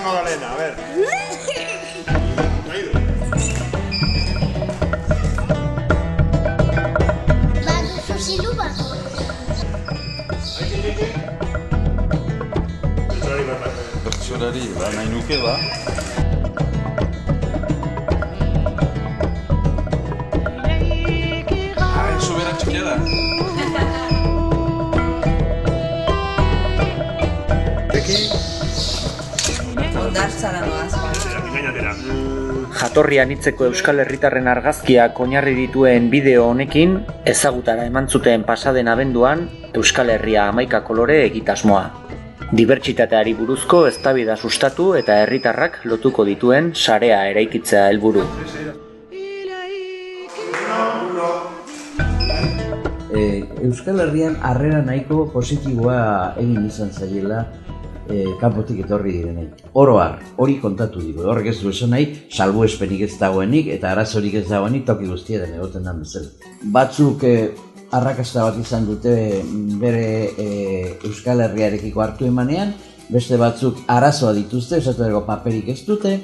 izango garena, a ber. Baduzu zilu bat? Bertsolari, nahi nuke, ba. Sobera txikia da. Jatorri anitzeko Euskal Herritarren argazkiak oinarri dituen bideo honekin ezagutara eman zuten pasaden abenduan Euskal Herria 11 kolore egitasmoa. Dibertsitateari buruzko eztabaida sustatu eta herritarrak lotuko dituen sarea eraikitzea helburu. Euskal Herrian harrera nahiko positiboa egin izan zaiela kanpotik etorri direnei. Oro har, hori kontatu digu. Horrek ez du esan nahi, salbuespenik ez dagoenik eta arazorik ez dagoenik toki guztietan egoten den bezala. Batzuk arrakasta bat izan dute bere Euskal Herriarekiko hartu emanean, beste batzuk arazoa dituzte, esatuerako paperik ez dute,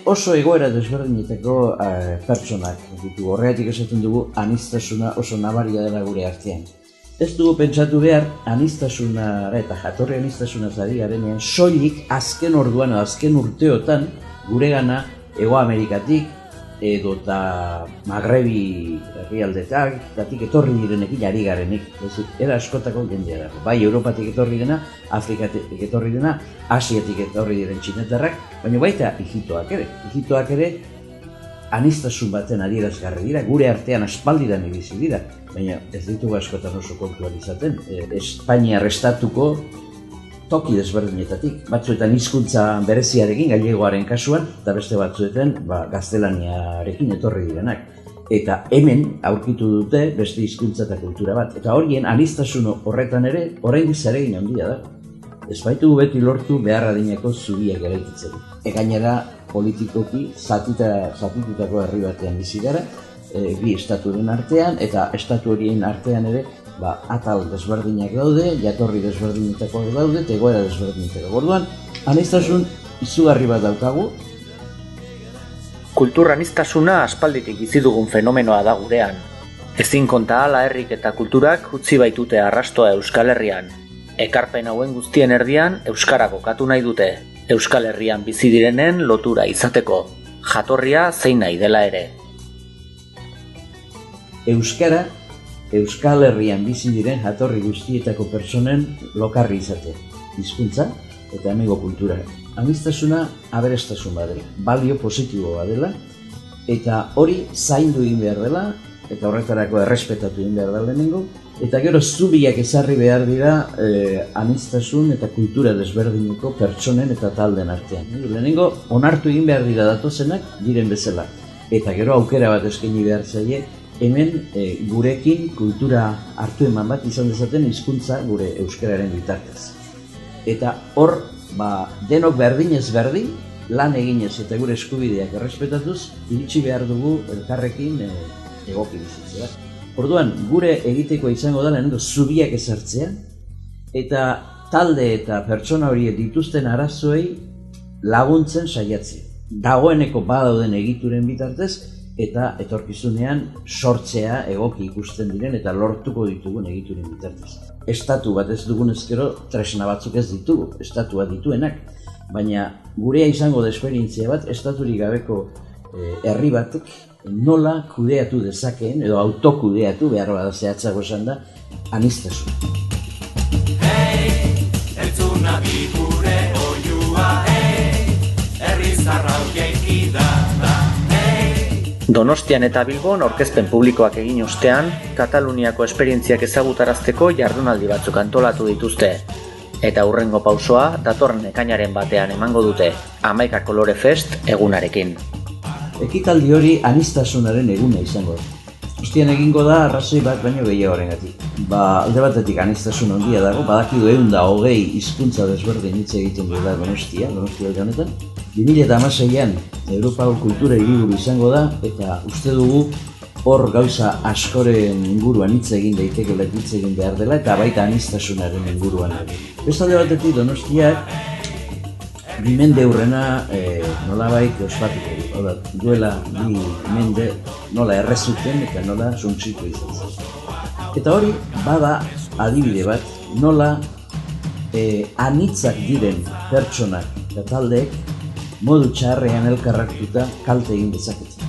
oso egoera desberdinetako pertsonak ditu. Horregatik esaten dugu aniztasuna oso nabaria dela gure artean. Ez dugu pentsatu behar, anistasunara eta jatorri anistasunaz ari garenean soilik azken orduan, azken urteotan guregana Hego Amerikatik edo eta Magrebi herrialdetatik etorri direnekin ari garenik. Era askotako jendea dago. Bai Europatik etorri dena, Afrikatik etorri dena, Asiatik etorri diren txinetarrak, baina baita Egiptoak ere. Egiptoak ere anistasun baten adierazgarri dira, gure artean aspaldidan ibizi dira, baina ez ditugu askotan oso kontuan izaten. Espainiar estatuko toki desberdinetatik, batzuetan hizkuntza bereziarekin, gallegoaren kasuan, eta beste batzuetan gaztelaniarekin etorri direnak. Eta hemen aurkitu dute beste hizkuntza eta kultura bat. Eta horien anistasun horretan ere, oraindik zeregin handia da. Ez baitugu beti lortu behar adinako zubiak eraikitzen. Gainera politikoki zatitutako herri batean bizi gara, bi estaturen artean, eta estatu horien artean ere atal desberdinak daude, jatorri desberdinetakoak daude, eta egoera desberdinetakoak. Orduan, anistasun izugarri bat daukagu. Kultur anistasuna aspalditik bizi dugun fenomenoa da gurean. Ezin konta hala herrik eta kulturak utzi baitute arrastoa Euskal Herrian. Ekarpen hauen guztien erdian euskara kokatu nahi dute. Euskal Herrian bizi direnen lotura izateko, jatorria zein nahi dela ere. Euskara, Euskal Herrian bizi diren jatorri guztietako pertsonen lokarri izate. Hizkuntza eta hemengo kultura. Anistasuna aberastasun bat dela, balio positibo bat dela, eta hori zaindu egin behar dela, eta horretarako errespetatu egin behar da lehenengo, eta gero zubiak ezarri behar dira anistasun eta kultura desberdineko pertsonen eta talden artean. Lehenengo onartu egin behar dira datozenak diren bezala. Eta gero aukera bat eskaini behar zaie, hemen gurekin kultura hartu eman bat izan dezaten hizkuntza gure euskararen bitartez. Eta hor, denok berdinez berdin, lan eginez eta gure eskubideak errespetatuz, iritsi behar dugu elkarrekin egoki bizitzea. Orduan, gure egiteko izango da lehenengo zubiak ezartzea, eta talde eta pertsona horiek dituzten arazoei laguntzen saiatzea. Dagoeneko badauden egituren bitartez, eta etorkizunean sortzea egoki ikusten diren eta lortuko ditugun egituren bitartez. Estatu bat ez dugun ezkero tresna batzuk ez ditugu, estatua dituenak, baina gurea izango da esperientzia bat, estaturik gabeko herri batek nola kudeatu dezakeen, edo autokudeatu behar bada zehatzago esan da, anistasun. Hei, entzuna bigure oiua, herri zarrau jaikida da, Donostian eta Bilbon aurkezpen publikoak egin ostean, Kataluniako esperientziak ezagutarazteko jardunaldi batzuk antolatu dituzte. Eta hurrengo pausoa datorren ekainaren batean emango dute, 11 kolore fest egunarekin. Ekitaldi hori anistasunaren eguna izango da. Ostian egingo da arrazoi bat baino gehiagorengatik. Alde batetik anistasun handia dago, badakigu 120 hizkuntza desberdin hitz egiten duela Donostia honetan. 2016an Europako kultura hiriburu izango da, eta uste dugu hor gauza askoren inguruan hitz egin daitekeela hitz egin behar dela, eta baita anistasunaren inguruan. Beste alde batetik Donostiak mende hurrena nolabait ospatuko du. Hau da, duela bi mende nola errezuten eta nola suntsitu izan zen. Eta hori, bada adibide bat, nola anitzak diren pertsonak eta taldeek modu txarrean elkarraktuta kalte egin dezakete.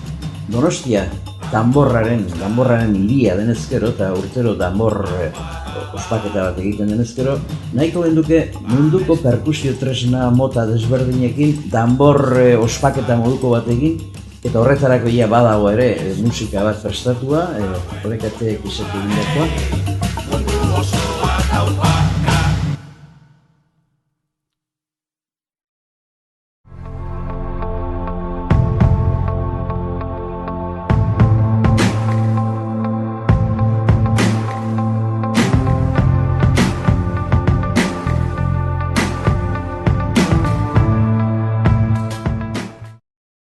Donostia danborraren hiria denezkero eta urtero danbor ospaketa bat egiten denezkero, nahiko genduke munduko perkusio tresna mota desberdinekin danbor ospaketa moduko bat egin, eta horretarako ia badago ere musika bat prestatua, horrekatek izate egindakoa.